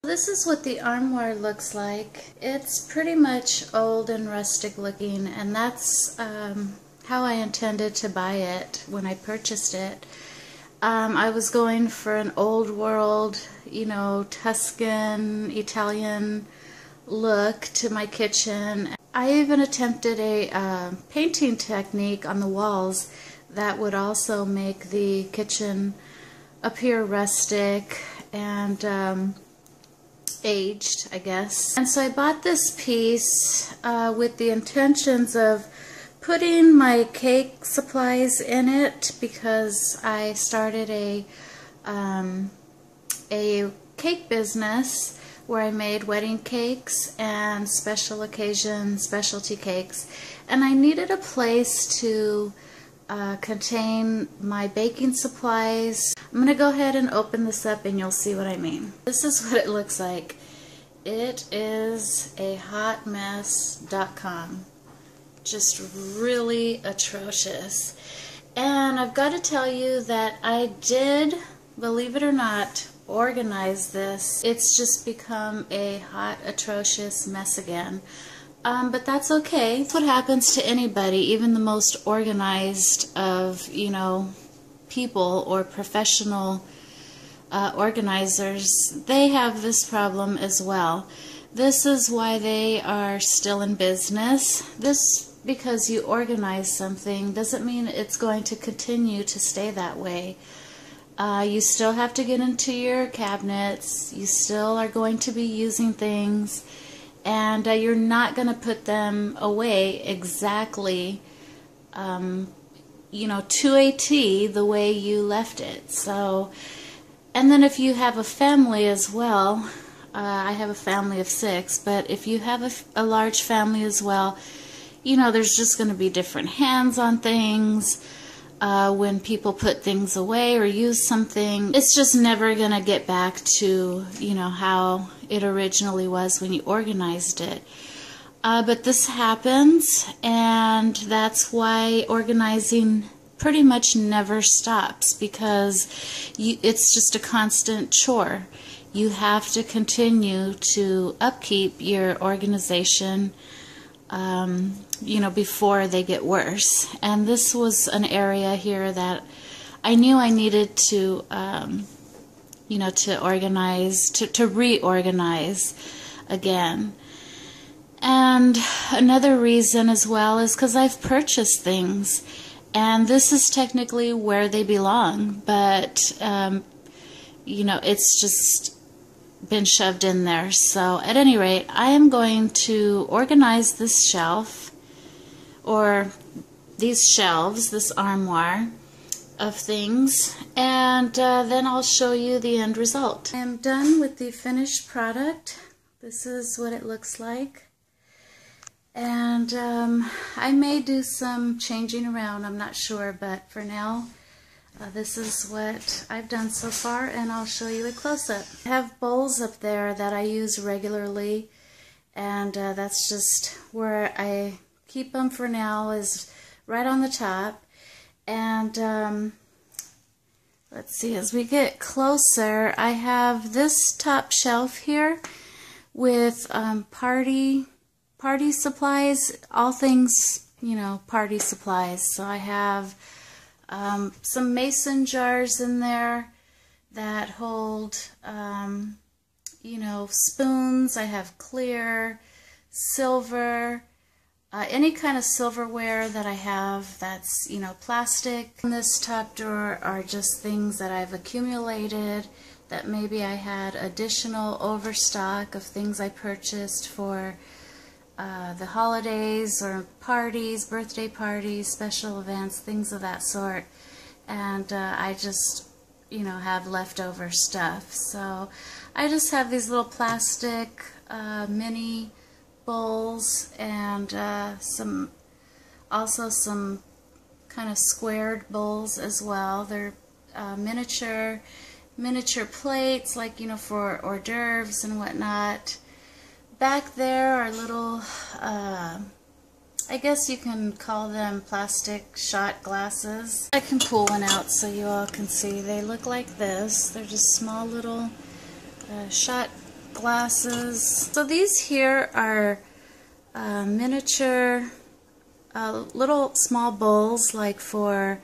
This is what the armoire looks like. It's pretty much old and rustic looking, and that's how I intended to buy it when I purchased it. I was going for an old world, you know, Tuscan, Italian look to my kitchen. I even attempted a painting technique on the walls that would also make the kitchen appear rustic and aged, I guess. And so I bought this piece with the intentions of putting my cake supplies in it, because I started a cake business where I made wedding cakes and special occasion specialty cakes, and I needed a place to contain my baking supplies. I'm going to go ahead and open this up and you'll see what I mean. This is what it looks like. It is a hotmess.com. Just really atrocious. And I've got to tell you that I did, believe it or not, organize this. It's just become a hot, atrocious mess again. But that's okay. That's what happens to anybody, even the most organized of, you know, people or professional organizers. They have this problem as well. This is why they are still in business. Because you organize something doesn't mean it's going to continue to stay that way. You still have to get into your cabinets. You still are going to be using things, and you're not going to put them away exactly, you know, to a T the way you left it. So, and then if you have a family as well, I have a family of 6, but if you have a large family as well, you know, there's just going to be different hands on things. When people put things away or use something, it's just never going to get back to, you know, how it originally was when you organized it. But this happens, and that's why organizing pretty much never stops, because it's just a constant chore. You have to continue to upkeep your organization, you know, before they get worse. And this was an area here that I knew I needed to, you know, to organize, to reorganize again. And another reason as well is because I've purchased things, and this is technically where they belong, but, you know, it's just been shoved in there. So at any rate, I am going to organize this shelf, or these shelves, this armoire of things, and then I'll show you the end result. I am done with the finished product. This is what it looks like, and I may do some changing around, I'm not sure, but for now this is what I've done so far, and I'll show you a close-up. I have bowls up there that I use regularly, and that's just where I keep them for now, is right on the top. And let's see, as we get closer, I have this top shelf here with party supplies, all things, you know, party supplies. So I have some mason jars in there that hold, you know, spoons. I have clear, silver, any kind of silverware that I have that's, you know, plastic. In this top drawer are just things that I've accumulated, that maybe I had additional overstock of things I purchased for the holidays or parties, birthday parties, special events, things of that sort. And I just, you know, have leftover stuff. So I just have these little plastic mini bowls, and also some kind of squared bowls as well. They're miniature plates, like, you know, for hors d'oeuvres and whatnot. Back there are little, I guess you can call them plastic shot glasses. I can pull one out so you all can see. They look like this. They're just small little shot glasses. So these here are miniature little small bowls, like for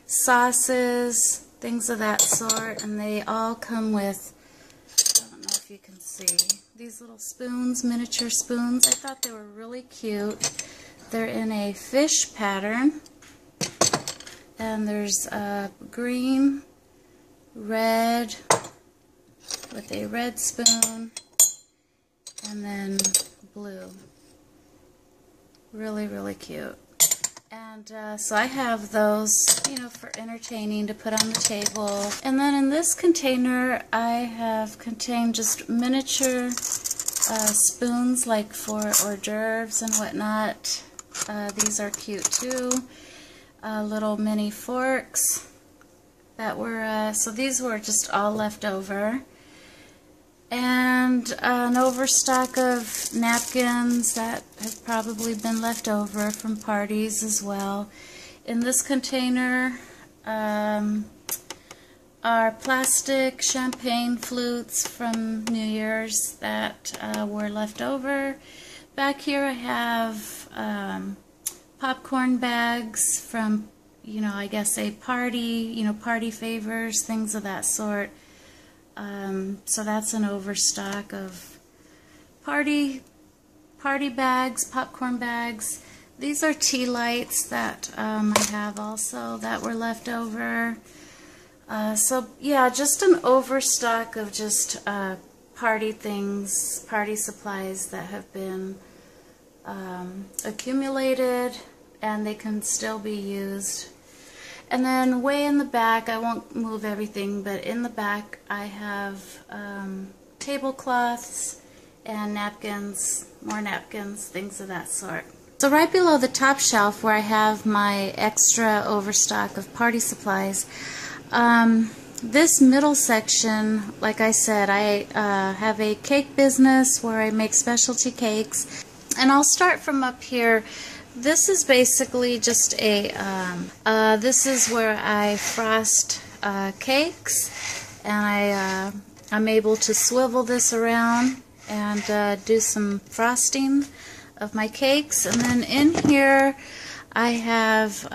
sauces, things of that sort, and they all come with, I don't know if you can see, these little spoons, miniature spoons. I thought they were really cute. They're in a fish pattern, and there's green, red, with a red spoon, and then blue. Really, really cute. And so I have those, you know, for entertaining to put on the table. And then in this container, I have contained just miniature spoons, like for hors d'oeuvres and whatnot. These are cute too. Little mini forks that were, so these were just all left over. And an overstock of napkins that have probably been left over from parties as well. In this container are plastic champagne flutes from New Year's that were left over. Back here I have popcorn bags from, you know, I guess a party, you know, party favors, things of that sort. So that's an overstock of party bags, popcorn bags. These are tea lights that I have also that were left over. So yeah, just an overstock of just party things, party supplies that have been accumulated, and they can still be used. And then way in the back, I won't move everything, but in the back I have tablecloths and napkins, more napkins, things of that sort. So right below the top shelf where I have my extra overstock of party supplies, this middle section, like I said, I have a cake business where I make specialty cakes. And I'll start from up here. This is basically just a, this is where I frost cakes, and I'm able to swivel this around and do some frosting of my cakes. And then in here I have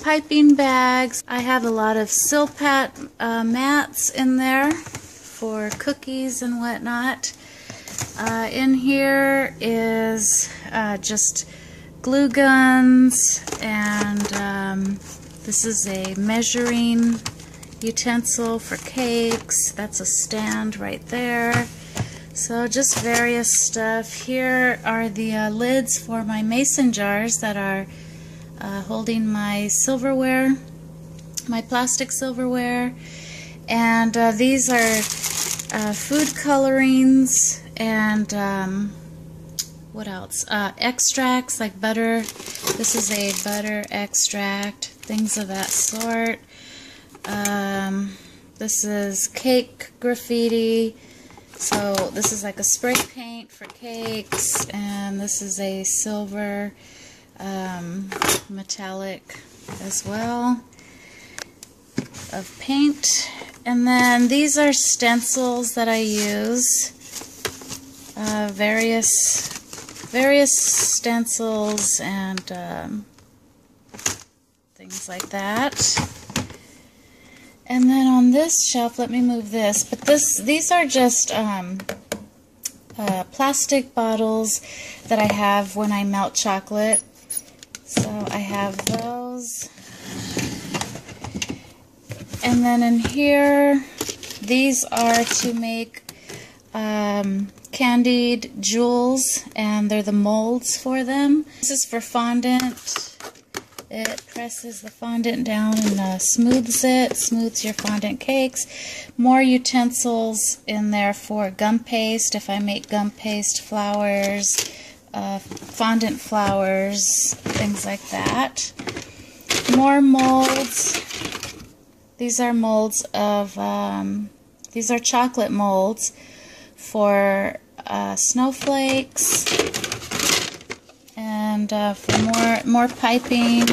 piping bags. I have a lot of Silpat mats in there for cookies and whatnot. In here is just glue guns, and this is a measuring utensil for cakes. That's a stand right there. So just various stuff. Here are the lids for my mason jars that are holding my silverware, my plastic silverware. And these are food colorings and what else? Extracts like butter. This is a butter extract, things of that sort. This is cake graffiti. So this is like a spray paint for cakes, and this is a silver metallic as well of paint. And then these are stencils that I use. Various stencils and things like that. And then on this shelf, let me move this. But these are just plastic bottles that I have when I melt chocolate. So I have those. And then in here, these are to make candied jewels, and they're the molds for them. This is for fondant. It presses the fondant down and smooths it, smooths your fondant cakes. More utensils in there for gum paste, if I make gum paste flowers, fondant flowers, things like that. More molds. These are molds of, these are chocolate molds for snowflakes, and for more piping,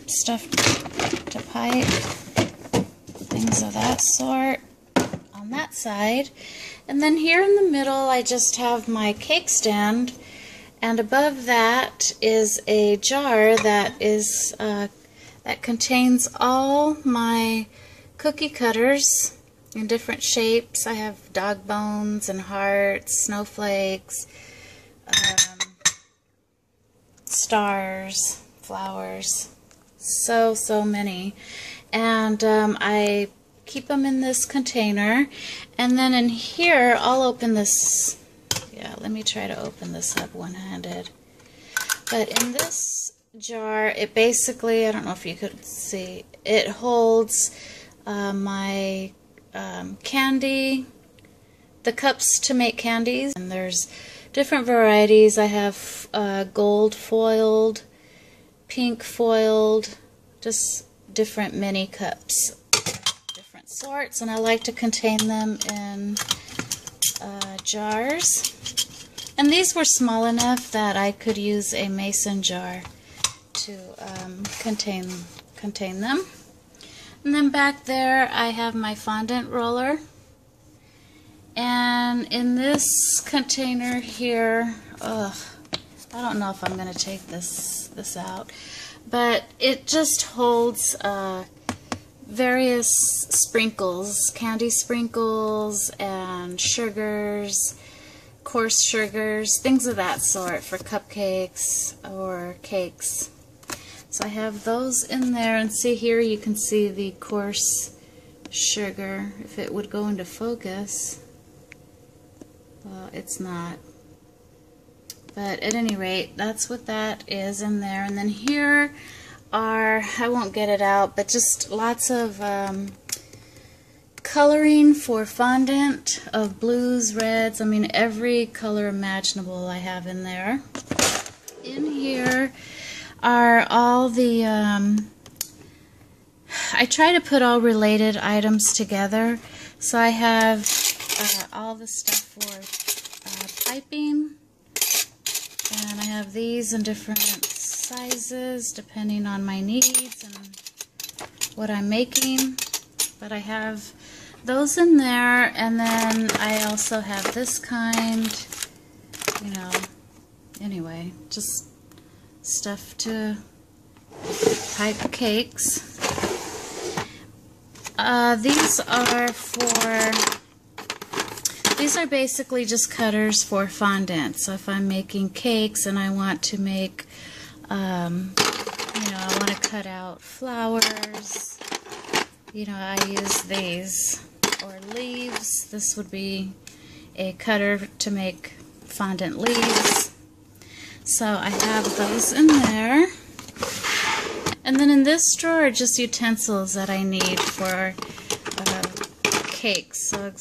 stuff to pipe, things of that sort. on that side. And then here in the middle I just have my cake stand, and above that is a jar that is that contains all my cookie cutters in different shapes. I have dog bones and hearts, snowflakes, stars, flowers, so many. And I keep them in this container, and then in here I'll open this. Yeah, let me try to open this up one-handed. But in this jar, it basically, I don't know if you could see, it holds my candy, the cups to make candies, and there's different varieties. I have gold foiled, pink foiled, just different mini cups, different sorts, and I like to contain them in jars. And these were small enough that I could use a mason jar to contain them. And then back there I have my fondant roller. And in this container here, I don't know if I'm going to take this out, but it just holds various sprinkles, candy sprinkles and sugars, coarse sugars, things of that sort for cupcakes or cakes. So I have those in there, and see here you can see the coarse sugar. If it would go into focus, well, it's not. But at any rate, that's what that is in there. And then here are, I won't get it out, but just lots of coloring for fondant of blues, reds, I mean every color imaginable I have in there. In here are all the, I try to put all related items together. So I have all the stuff for piping, and I have these in different sizes depending on my needs and what I'm making. But I have those in there, and then I also have this kind, you know, anyway, just stuff to pipe cakes. These are basically just cutters for fondant. So if I'm making cakes and I want to make, you know, I want to cut out flowers, you know, I use these. Or leaves, this would be a cutter to make fondant leaves. So I have those in there. And then in this drawer are just utensils that I need for cakes. So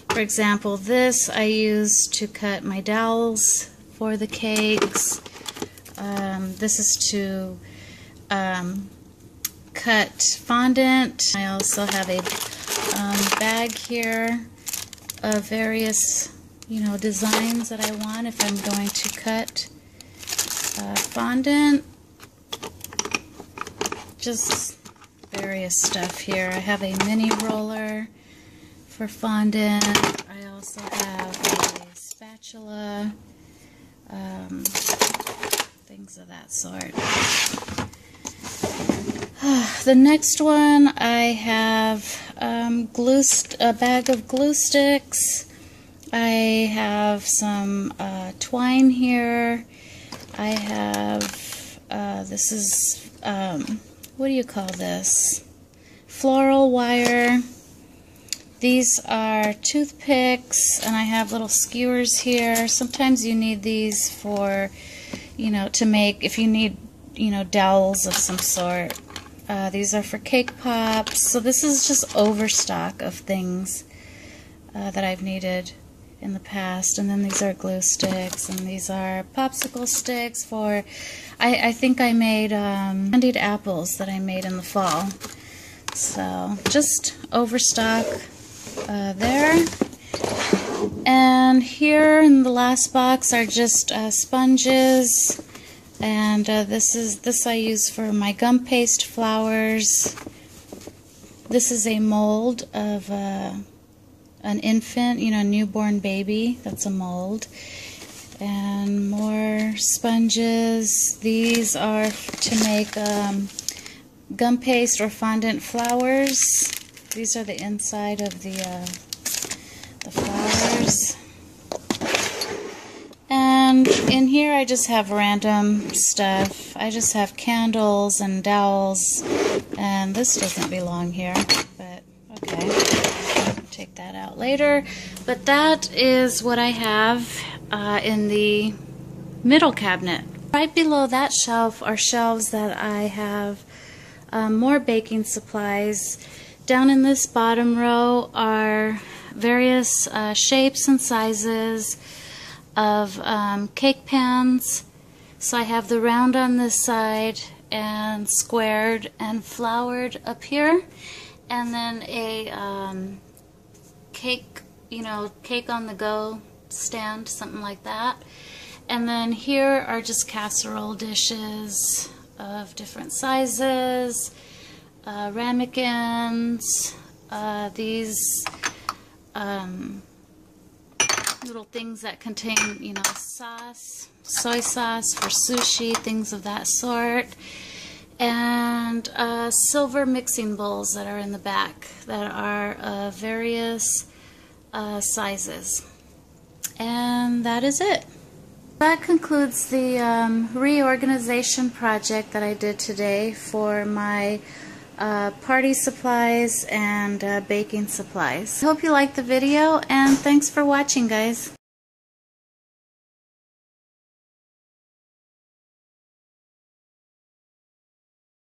for example, this I use to cut my dowels for the cakes. This is to cut fondant. I also have a bag here of various, you know, designs that I want if I'm going to cut fondant. Just various stuff here. I have a mini roller for fondant. I also have a spatula, things of that sort. The next one, I have a bag of glue sticks. I have some twine here. I have, this is, what do you call this? Floral wire. These are toothpicks, and I have little skewers here. Sometimes you need these for, you know, to make, if you need, you know, dowels of some sort. These are for cake pops. So this is just overstock of things that I've needed in the past. And then these are glue sticks, and these are popsicle sticks for, I think I made candied apples that I made in the fall. So just overstock there. And here in the last box are just sponges. And this I use for my gum paste flowers. This is a mold of an infant, newborn baby. That's a mold. And more sponges. These are to make gum paste or fondant flowers. These are the inside of the flowers. And in here I just have random stuff. I just have candles and dowels, and this doesn't belong here, but okay, take that out later. But that is what I have in the middle cabinet. Right below that shelf are shelves that I have more baking supplies. Down in this bottom row are various shapes and sizes of cake pans. So I have the round on this side and squared and floured up here, and then a cake, cake on the go stand, something like that. And then here are just casserole dishes of different sizes, ramekins, these little things that contain, sauce, soy sauce for sushi, things of that sort, and silver mixing bowls that are in the back that are of various sizes. And that is it. That concludes the reorganization project that I did today for my party supplies and baking supplies. I hope you liked the video, and thanks for watching, guys.